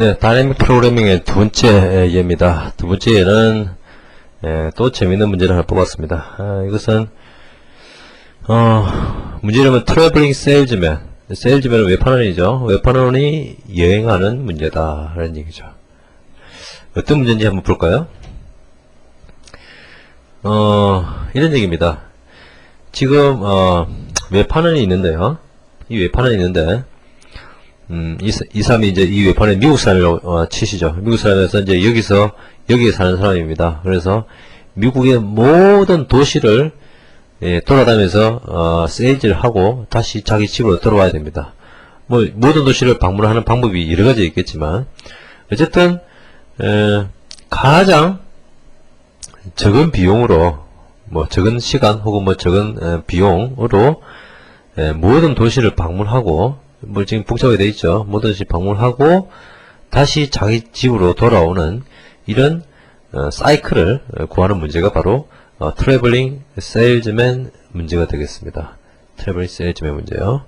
네, 다이내믹 프로그래밍의 두 번째 예입니다. 두 번째 예는 또 재밌는 문제를 하나 뽑았습니다. 이것은 문제 이름은 트래블링 세일즈맨. 세일즈맨은 외판원이죠. 외판원이 여행하는 문제다 라는 얘기죠. 어떤 문제인지 한번 볼까요? 이런 얘기입니다. 지금 외판원이 있는데요. 이 외판원이 있는데 이 사람이 이제 이 외판에 미국 사람이라고 치시죠. 미국 사람에서 이제 여기에 사는 사람입니다. 그래서 미국의 모든 도시를 돌아다니면서 세일즈를 하고 다시 자기 집으로 돌아와야 됩니다. 뭐 모든 도시를 방문하는 방법이 여러 가지 있겠지만 어쨌든 가장 적은 비용으로 뭐 적은 시간 혹은 뭐 적은 비용으로 모든 도시를 방문하고 뭐 지금 복잡하게 되어 있죠. 모든 도시 방문하고 다시 자기 집으로 돌아오는 이런 사이클을 구하는 문제가 바로 트래블링 세일즈맨 문제가 되겠습니다. 트래블링 세일즈맨 문제요.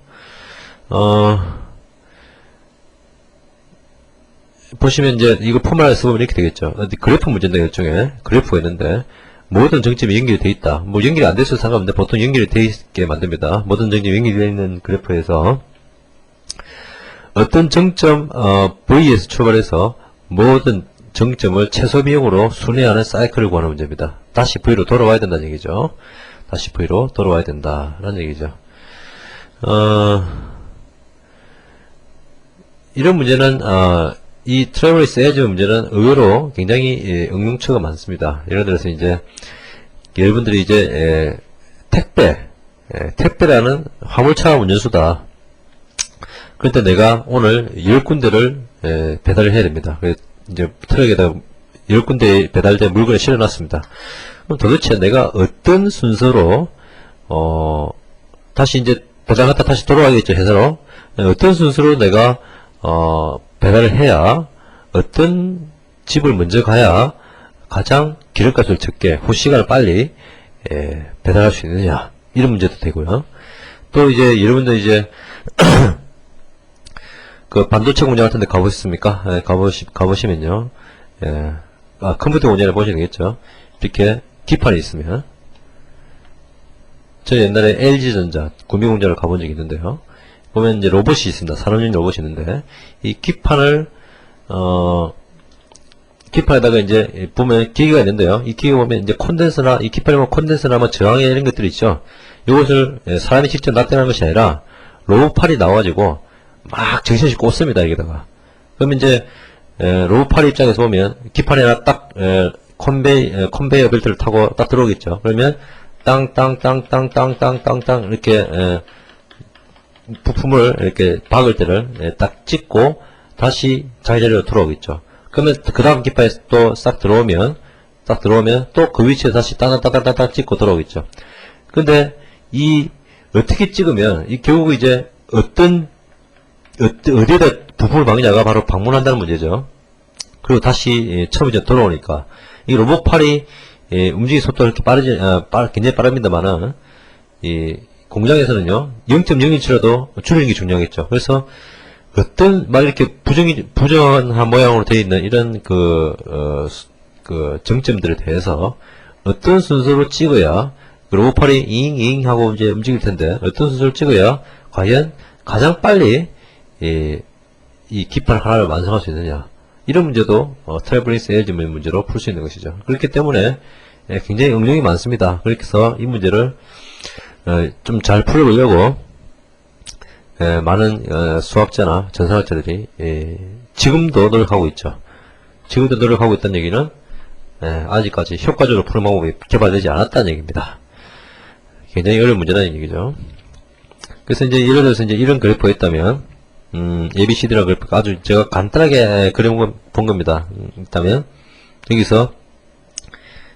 보시면 이제 이거 포맷을 써보면 이렇게 되겠죠. 그래프 문제인데 일종의 그래프가 있는데 모든 정점이 연결이 되어 있다. 뭐 연결이 안 됐어도 상관없는데 보통 연결이 되어 있게 만듭니다. 모든 정점이 연결이 되어 있는 그래프에서 어떤 정점 V에서 출발해서 모든 정점을 최소 비용으로 순회하는 사이클을 구하는 문제입니다. 다시 V로 돌아와야 된다는 얘기죠. 다시 V로 돌아와야 된다라는 얘기죠. 이런 문제는 이 트래블링 세일즈맨 문제는 의외로 굉장히 응용처가 많습니다. 예를 들어서 이제 여러분들이 이제 택배라는 화물차 운전수다. 그런데 내가 오늘 10군데를 배달을 해야 됩니다. 이제 트럭에다 10군데 배달된 물건을 실어놨습니다. 그럼 도대체 내가 어떤 순서로 다시 이제 배달갔다 다시 돌아가겠죠, 회사로. 어떤 순서로 내가 배달을 해야 어떤 집을 먼저 가야 가장 기름값을 적게 후 시간을 빨리 배달할 수 있느냐, 이런 문제도 되고요. 또 이제 여러분들 이제 그 반도체 공장 같은 데 가보셨습니까? 가보시면요. 컴퓨터 공장을 보시면 되겠죠. 이렇게 기판이 있으면. 저 옛날에 LG전자 구미공장을 가본 적이 있는데요. 보면 이제 로봇이 있습니다. 산업용 로봇이 있는데, 이 기판을, 기판에다가 이제 보면 기계가 있는데요. 이 기계 보면 이제 콘덴서나, 이 기판에 보면 콘덴서나 뭐 저항이나 이런 것들이 있죠. 이것을 사람이 직접 납땜하는 것이 아니라 로봇팔이 나와가지고 막 정신없이 꽂습니다, 여기다가. 그러면 이제, 로봇팔 입장에서 보면, 기판에나 딱, 컨베이어 벨트를 타고 딱 들어오겠죠. 그러면, 땅, 이렇게, 부품을 이렇게 박을 때를 딱 찍고, 다시 자기 자리로 돌아오겠죠. 그러면, 그 다음 기판에 또 싹 들어오면, 또 그 위치에 다시 따닥따닥따닥 찍고 돌아오겠죠. 근데, 어떻게 찍으면, 결국 이제, 어디에다 부품을 박느냐가 바로 방문한다는 문제죠. 그리고 다시 처음에 돌아오니까 이 로봇팔이 움직이는 속도가 이렇게 굉장히 빠릅니다만은 이 공장에서는요 0.01초라도 줄이는 게 중요하겠죠. 그래서 어떤 막 이렇게 부정한 모양으로 되어 있는 이런 그 정점들에 대해서 어떤 순서로 찍어야 그 로봇팔이 잉잉 하고 이제 움직일 텐데 어떤 순서로 찍어야 과연 가장 빨리 이 기판 하나를 완성할 수 있느냐, 이런 문제도 트래블링 세일즈맨 문제로 풀 수 있는 것이죠. 그렇기 때문에 굉장히 응용이 많습니다. 그래서 이 문제를 좀 잘 풀어보려고 많은 수학자나 전산학자들이 지금도 노력하고 있죠. 지금도 노력하고 있다는 얘기는 아직까지 효과적으로 푸는 방법이 개발되지 않았다는 얘기입니다. 굉장히 어려운 문제라는 얘기죠. 그래서 이제 예를 들어서 이제 이런 그래프가 있다면 ABCD라는 그래프가 아주 제가 간단하게 그려본 겁니다. 있다면 여기서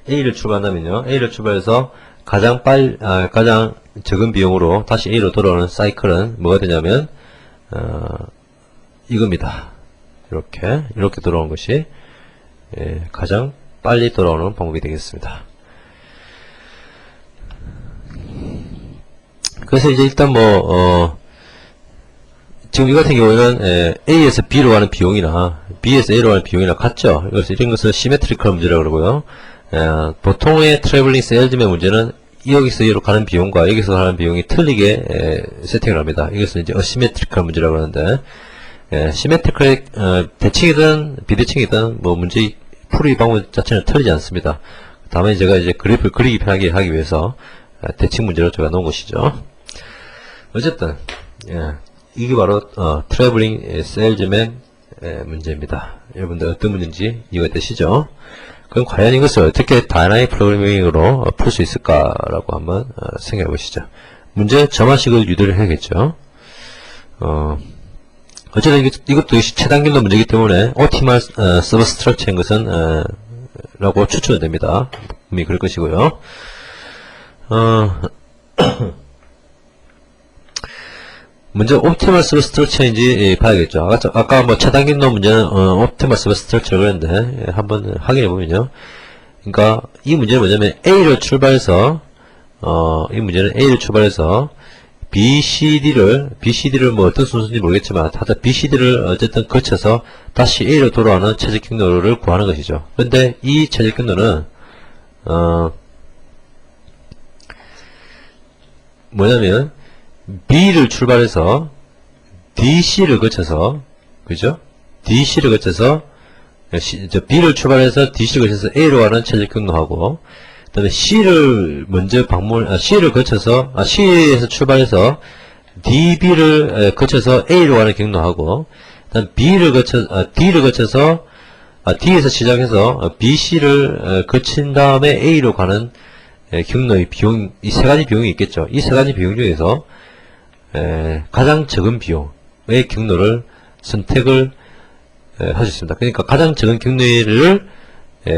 A를 출발한다면요. A를 출발해서 가장 적은 비용으로 다시 A로 돌아오는 사이클은 뭐가 되냐면 이겁니다. 이렇게 돌아오는 것이 가장 빨리 돌아오는 방법이 되겠습니다. 그래서 이제 일단 지금 이 같은 경우에는 A에서 B로 가는 비용이나 B에서 A로 가는 비용이나 같죠. 그래서 이런 것을 시메트리컬 문제라고 그러고요. 보통의 트래블링 세일즈맨 문제는 여기서 여기로 가는 비용과 여기서 가는 비용이 틀리게 세팅을 합니다. 이것은 이제 어시메트리컬 문제라고 하는데, 시메트리컬 대칭이든 비대칭이든 뭐 문제 풀이 방법 자체는 틀리지 않습니다. 다음에 제가 이제 그래프를 그리기 편하게 하기 위해서 대칭 문제로 제가 놓은 것이죠. 어쨌든 이게 바로 트래블링 세일즈맨 문제입니다. 여러분들 어떤 문제인지 이해가 되시죠? 그럼 과연 이것을 어떻게 다이나믹 프로그래밍으로 풀 수 있을까라고 한번 생각해 보시죠. 문제 점화식을 유도를 해야겠죠. 어쨌든 이것도 역시 최단계도 문제이기 때문에 옵티멀 서버 스트럭처인 것은 라고 추측은 됩니다. 분명히 그럴 것이고요. 먼저 옵티멀 서버 스트럭처인지 봐야겠죠. 아까 뭐 차단기도 문제는 옵티멀 서버 스트럭처를 그랬는데 한번 확인해 보면요. 그러니까 이 문제는 뭐냐면 A를 출발해서 이 문제는 A를 출발해서 BCD를 뭐 어떤 순서인지 모르겠지만 하여튼 BCD를 어쨌든 거쳐서 다시 A로 돌아오는 최적 경로를 구하는 것이죠. 그런데 이 최적 경로는 뭐냐면 B를 출발해서 DC를 거쳐서, 그죠? DC를 거쳐서 B를 출발해서 DC를 거쳐서 A로 가는 최적 경로하고, 그 다음에 C를 먼저 C를 거쳐서 C에서 출발해서 DB를 거쳐서 A로 가는 경로하고, 그 다음 D를 거쳐서 D에서 시작해서 BC를 거친 다음에 A로 가는 경로의 비용, 이 세 가지 비용이 있겠죠. 이 세 가지 비용 중에서 가장 적은 비용의 경로를 선택을 할 수 있습니다. 그러니까 가장 적은 경로를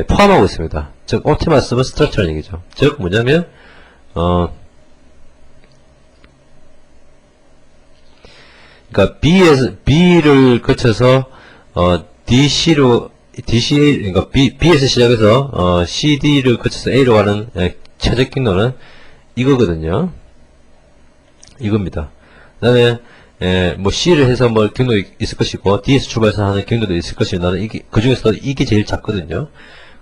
포함하고 있습니다. 즉 옵티멀 서버 스트럭처라는 얘기죠. 즉 뭐냐면 그러니까 B를 거쳐서 그러니까 B에서 시작해서 CD를 거쳐서 A로 가는 최적 경로는 이거거든요. 이겁니다. 그 다음에 뭐 C를 해서 뭐 경로 있을 것이고 D에서 출발해서 하는 경로도 있을 것이고 나는 이게 그 중에서 이게 제일 작거든요.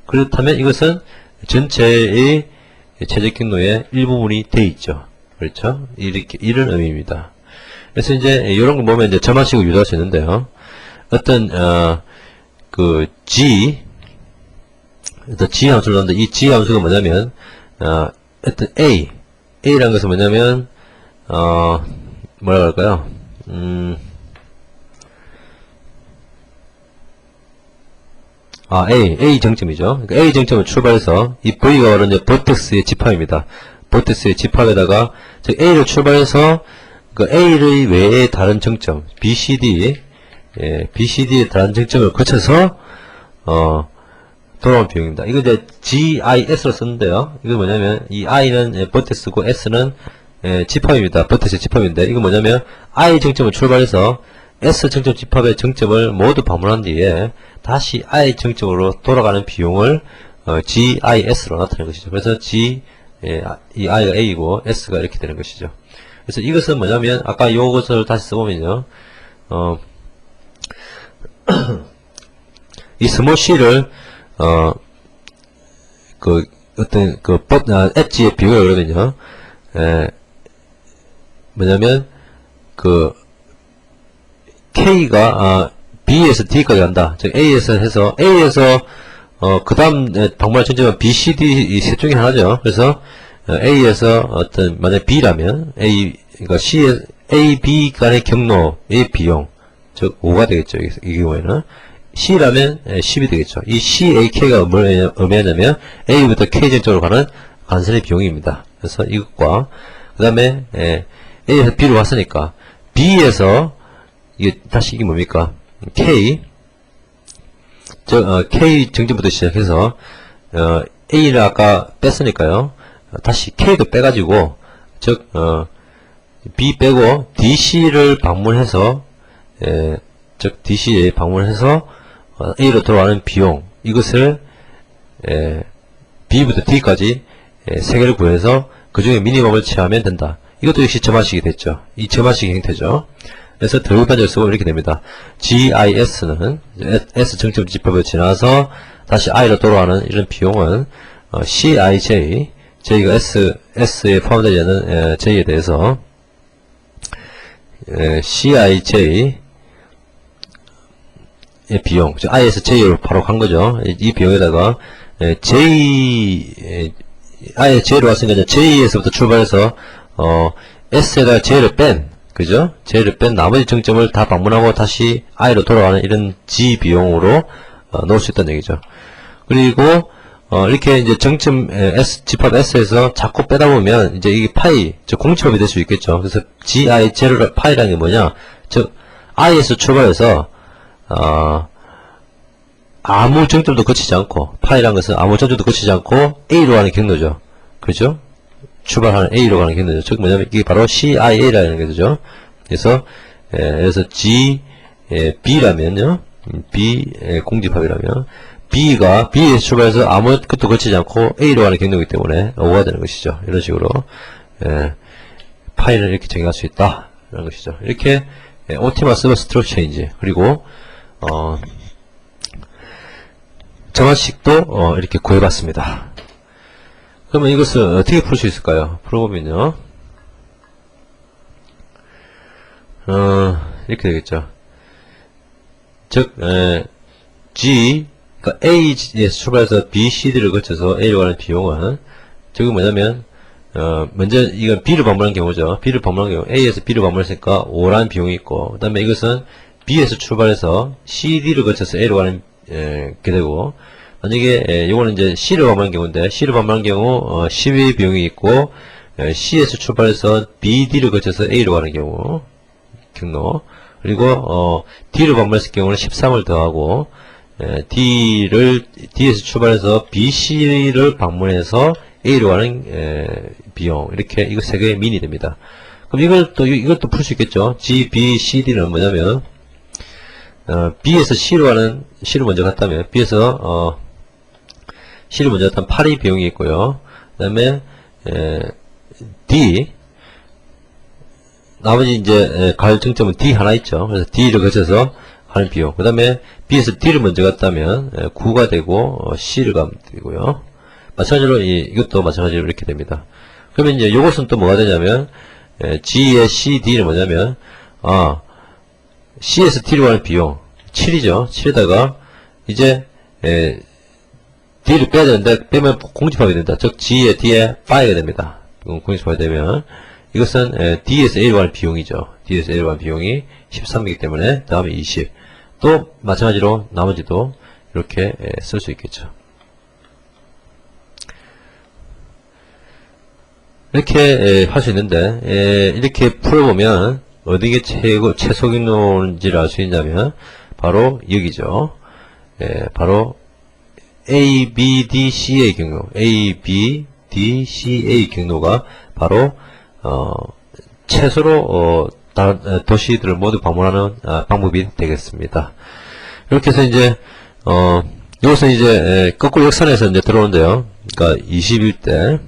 그렇다면 이것은 전체의 최적 경로의 일부분이 돼 있죠. 그렇죠? 이렇게 이런 의미입니다. 그래서 이제 이런 거 보면 이제 점화식으로 유도할 수 있는데요. 어떤 그 G 함수를 넣는데 이 G 함수가 뭐냐면 어떤 A라는 것은 뭐냐면 뭐라 그럴까요? A 정점이죠. 그러니까 A 정점을 출발해서 이 V가 바로 이제 버텍스의 집합입니다. 버텍스의 집합에다가 즉 A를 출발해서 그 A의 외의 다른 정점 BCD의 다른 정점을 거쳐서 돌아온 비용입니다. 이거 이제 GIS로 썼는데요. 이거 뭐냐면 이 I는 버텍스고 S는 집합입니다. 버텍스의 집합인데 이거 뭐냐면 I 정점을 출발해서 S 정점 집합의 정점을 모두 방문한 뒤에 다시 I 정점으로 돌아가는 비용을 GIS로 나타내는 것이죠. 그래서 이 I가 A이고 S가 이렇게 되는 것이죠. 그래서 이것은 뭐냐면 아까 요것을 다시 써보면요. 이 스몰 c를 엣지의 비교를 그러면요. 뭐냐면 K가 B에서 D까지 간다. 즉 A에서 해서 A에서 그 다음 방문할 전점은 B, C, D 이 셋 중에 하나죠. 그래서 A에서 만약 B라면 그러니까 A, B 간의 경로의 비용 즉 5가 되겠죠. 이 경우에는 C라면 10이 되겠죠. 이 CAK가 뭘 의미하냐면 A부터 K 정점으로 가는 간선의 비용입니다. 그래서 이것과 그 다음에 A에서 B로 왔으니까 B에서 이게 다시 이게 뭡니까? K K 정점부터 시작해서 A를 아까 뺐으니까요. 다시 K도 빼가지고 즉 B 빼고 DC를 방문해서 즉 DC에 방문해서 A로 돌아가는 비용 이것을 B부터 D까지 세 개를 구해서 그 중에 미니멈을 취하면 된다. 이것도 역시 점화식이 됐죠. 이 점화식 형태죠. 그래서 더 일반적으로 쓰고 이렇게 됩니다. GIS는 S 정점 집합을 지나서 다시 I로 돌아가는 이런 비용은 CIJ, 저희가 S에 포함되지 않는 J에 대해서 CIJ 의 비용, ISJ로 바로 간 거죠. 이 비용에다가 J로 왔으니까 J에서부터 출발해서 S에다가 J를 뺀, 그죠? J를 뺀 나머지 정점을 다 방문하고 다시 I로 돌아가는 이런 G 비용으로 넣을 수 있다는 얘기죠. 그리고 이렇게 이제 정점 집합 S에서 자꾸 빼다 보면 이제 이게 파이, 즉 공집합이 될 수 있겠죠. 그래서 GI 제로 파이라는 게 뭐냐? 즉 I에서 출발해서 아무 정점도 거치지 않고, 파이라는 것은 아무 정점도 거치지 않고 A로 가는 경로죠. 그죠? 출발하는 A로 가는 경로죠. 즉 뭐냐면 이게 바로 CIA라는 거죠. 그래서 B라면요, B 공집합이라면 B에서 출발해서 아무것도 거치지 않고 A로 가는 경로이기 때문에 O가 되는 것이죠. 이런 식으로 파일을 이렇게 정의할 수 있다 라는 것이죠. 이렇게 Optimus Stroke Change, 그리고 정화식도 이렇게 구해봤습니다. 그러면 이것을 어떻게 풀 수 있을까요? 풀어보면요, 이렇게 되겠죠. 즉 그러니까 A에서 출발해서 B, C, D를 거쳐서 A로 가는 비용은, 저기 뭐냐면 먼저 이건 B를 방문한 경우죠. B를 방문한 경우, A에서 B를 방문했으니까 5라는 비용이 있고, 그 다음에 이것은 B에서 출발해서 C, D를 거쳐서 A로 가는 게 되고, 만약에 이거는 이제 C를 방문한 경우인데, C를 방문한 경우 12 비용이 있고, C에서 출발해서 B, D를 거쳐서 A로 가는 경우 경로, 그리고 D를 방문했을 경우는 13을 더하고, D에서 출발해서 B, C를 방문해서 A로 가는 비용, 이렇게 이거 세 개의 민이 됩니다. 그럼 이걸 또 풀 수 있겠죠. G, B, C, D는 뭐냐면 B에서 C를 먼저 갔다면, B에서 C를 먼저 갔다면 8이 비용이 있고요. 그 다음에 D, 나머지 이제 갈 정점은 D 하나 있죠. 그래서 D를 거쳐서 하는 비용. 그 다음에 B에서 D를 먼저 갔다면 9가 되고 C를 가면 되고요. 마찬가지로 이것도 마찬가지로 이렇게 됩니다. 그러면 이제 요것은 또 뭐가 되냐면 G의 C, D는 뭐냐면 C에서 D로 가는 비용 7이죠. 7에다가 이제 D를 빼야 되는데, 빼면 공집합이 된다. 즉 G의 D에 5가 됩니다. 공집합이 되면 이것은 D에서 A로 가는 비용이죠. D에서 A로 가는 비용이 13이기 때문에 다음에 20. 또 마찬가지로 나머지도 이렇게 쓸 수 있겠죠. 이렇게 할 수 있는데, 이렇게 풀어보면 어디게 최소 경로인지를 알 수 있냐면 바로 여기죠. 바로 A, B, D, C의 경로, A, B, D, C의 경로가 바로 최소로 도시들을 모두 방문하는 방법이 되겠습니다. 이렇게 해서 이제 이것은 이제 거꾸로 역산해서 이제 들어오는데요. 그러니까 21대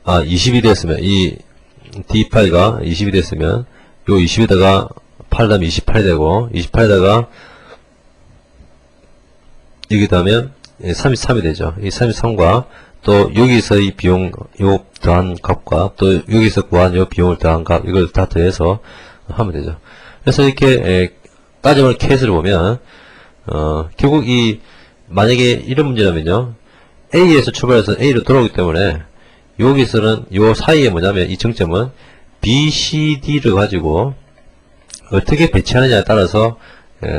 20이 됐으면, 이 D파이가 20이 됐으면 요 20에다가 8 다음에 28이 되고, 28에다가 여기다 하면 33이 되죠. 이 33과 또 여기서 이 비용, 요 더한 값과 또 여기서 구한 요 비용을 더한 값, 이걸 다 더해서 하면 되죠. 그래서 이렇게 따지면 케이스를 보면 결국 만약에 이런 문제라면요, A에서 출발해서 A로 돌아오기 때문에 여기서는 요 사이에 뭐냐면 이 정점은 B, C, D를 가지고 어떻게 배치하느냐에 따라서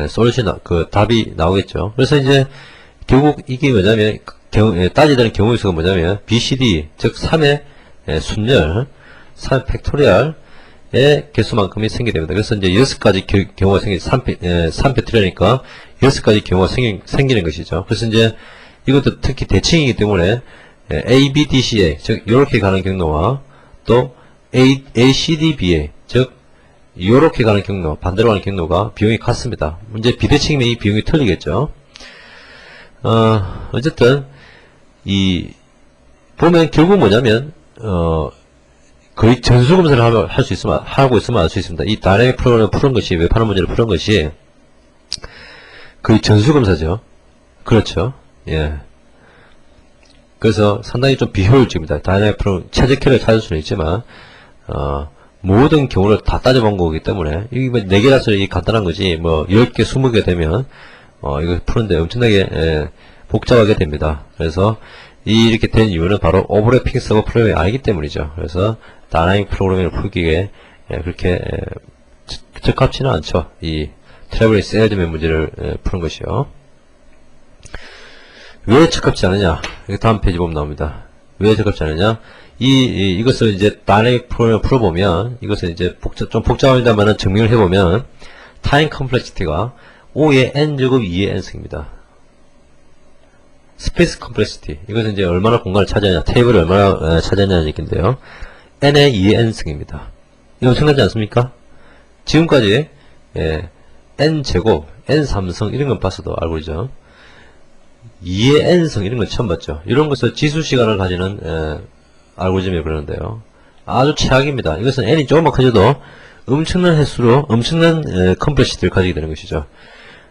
솔루션, 답이 나오겠죠. 그래서 이제 결국 이게 뭐냐면 따지자는 경우의 수가 뭐냐면 BCD, 즉 3의 순열, 3 팩토리얼의 개수만큼이 생기게 됩니다. 그래서 이제 6가지 경우가 3 팩토리얼이니까 6가지 경우가 생기는 것이죠. 그래서 이제 이것도 특히 대칭이기 때문에 A, B, D, C, A, 즉 요렇게 가는 경로와 또 A, C, D, B, A, 즉 요렇게 가는 경로, 반대로 가는 경로가 비용이 같습니다. 문제 비대칭이면 이 비용이 틀리겠죠. 어쨌든 보면 결국 뭐냐면 거의 전수검사를 할 수 있으면, 하고 있으면 알 수 있습니다. 이 다이내믹 프로그램을 푸는 것이, 웹하는 문제를 푸는 것이 거의 전수검사죠. 그렇죠. 예. 그래서 상당히 좀 비효율적입니다. 다이내믹 프로그램, 최적화를 찾을 수는 있지만, 모든 경우를 다 따져본 거기 때문에, 이게 뭐 4개라서 이게 간단한 거지, 뭐, 10개, 20개 되면, 이거 푸는데 엄청나게, 복잡하게 됩니다. 그래서, 이렇게 된 이유는 바로 오버래핑 서버 프로그램이 아니기 때문이죠. 그래서, 다이내믹 프로그램을 풀기에, 그렇게, 적합치는 않죠. 이, 트래블링 세일즈맨 문제를, 푸는 것이요. 왜 적합치 않느냐? 다음 페이지 보면 나옵니다. 왜 적합치 않느냐? 이것을 이제 다이내믹 프로그램을 풀어보면, 이것을 이제 좀 복잡합니다만은 증명을 해보면, 타임 컴플렉시티가 5의 n제곱 2의 n승입니다. 스페이스 컴플렉시티. 이것은 이제 얼마나 공간을 차지하냐, 테이블을 얼마나 차지하냐는 얘기인데요. n의 2의 n승입니다. 이거 엄청나지 않습니까? 지금까지, n제곱, n3승, 이런 건 봤어도 알고 있죠. 2의 n승, 이런 건 처음 봤죠. 이런 것을 지수 시간을 가지는, 알고리즘이 그러는데요. 아주 최악입니다. 이것은 n이 조금만 커져도 엄청난 횟수로 엄청난 컴플렉시티를 가지게 되는 것이죠.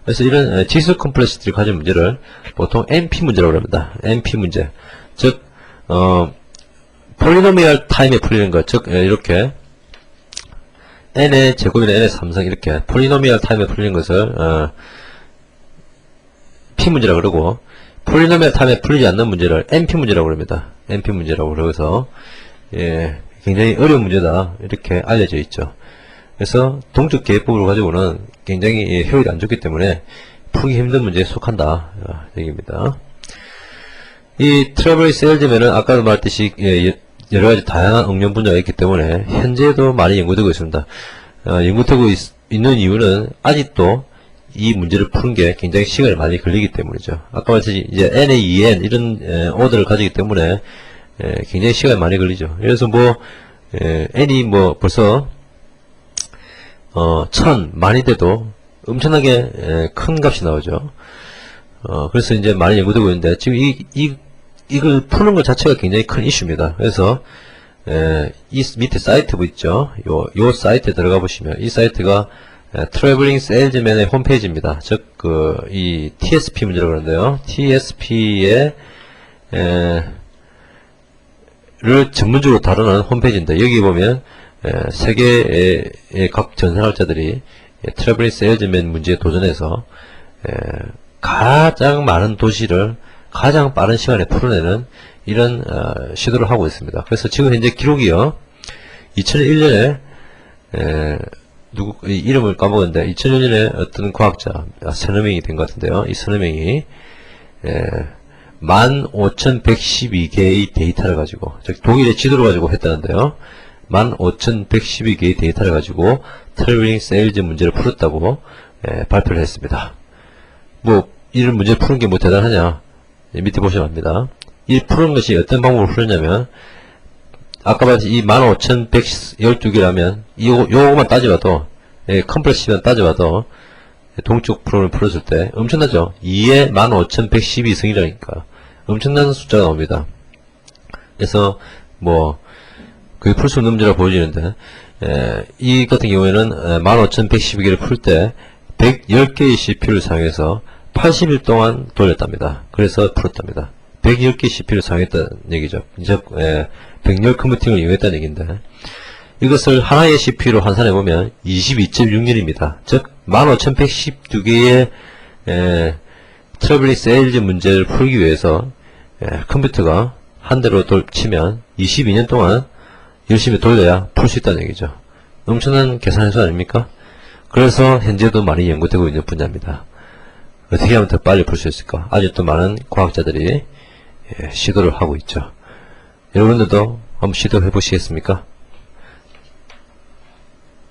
그래서 이런 지수 컴플렉시티를 가진 문제를 보통 NP 문제라고 합니다. NP 문제. 즉, 폴리노미얼 타임에 풀리는 것. 즉, 이렇게 n의 제곱이나 n의 3승 이렇게 폴리노미얼 타임에 풀리는 것을 P 문제라고 그러고, 폴리노미얼 타임에 풀리지 않는 문제를 NP 문제라고 합니다. NP 문제라고 그래서 굉장히 어려운 문제다 이렇게 알려져 있죠. 그래서 동적 계획법을 가지고는 굉장히 효율이 안 좋기 때문에 풀기 힘든 문제에 속한다 얘기입니다. 이 트래블링 세일즈맨은 아까도 말했듯이 여러가지 다양한 응용 분야가 있기 때문에 현재도 많이 연구되고 있습니다. 연구되고 있는 이유는 아직도 이 문제를 푸는 게 굉장히 시간이 많이 걸리기 때문이죠. 아까 말했듯이 이제 n의 2n 이런 오더를 가지기 때문에 굉장히 시간이 많이 걸리죠. 그래서 뭐 n이 뭐 벌써 1000, 만이 돼도 엄청나게 큰 값이 나오죠. 그래서 이제 많이 연구되고 있는데 지금 이걸 푸는 것 자체가 굉장히 큰 이슈입니다. 그래서 이 밑에 사이트 있죠. 요 사이트에 들어가 보시면 이 사이트가 트래블링 세일즈맨의 홈페이지입니다. 즉, 이 TSP 문제라고 그러는데요. TSP의, 를 전문적으로 다루는 홈페이지인데, 여기 보면, 세계의 각 전산학자들이 트래블링 세일즈맨 문제에 도전해서, 가장 많은 도시를 가장 빠른 시간에 풀어내는 이런, 시도를 하고 있습니다. 그래서 지금 현재 기록이요. 2001년에, 이름을 까먹었는데 2000년에 어떤 과학자 서너 명이 된 것 같은데요. 이 서너 명이 15,112개의 데이터를 가지고, 즉 독일의 지도를 가지고 했다는데요. 15,112개의 데이터를 가지고 트래블링 세일즈 문제를 풀었다고 발표를 했습니다. 뭐 이런 문제를 푸는 게 뭐 대단하냐? 밑에 보시면 압니다. 이 푸는 것이 어떤 방법으로 풀었냐면, 아까 말했듯이 이 15,112개라면 요거만 따져봐도 컴플렉시만 따져봐도 동쪽 프로그램을 풀었을 때 엄청나죠. 2에 15,112승이라니까 엄청난 숫자가 나옵니다. 그래서 뭐 그게 풀 수 없는 문제라고 보여지는데 이 같은 경우에는 15,112개를 풀 때 110개의 CPU를 사용해서 80일 동안 돌렸답니다. 그래서 풀었답니다. 110개 CPU를 사용했다는 얘기죠. 즉 백열 컴퓨팅을 이용했다는 얘기인데, 이것을 하나의 CPU로 환산해보면 22.6년입니다. 즉 15,112개의 트래블링 세일즈 문제를 풀기 위해서 컴퓨터가 한 대로 치면 22년 동안 열심히 돌려야 풀 수 있다는 얘기죠. 엄청난 계산 횟수 아닙니까? 그래서 현재도 많이 연구되고 있는 분야입니다. 어떻게 하면 더 빨리 풀 수 있을까? 아직도 많은 과학자들이 시도를 하고 있죠. 여러분들도 한번 시도해 보시겠습니까?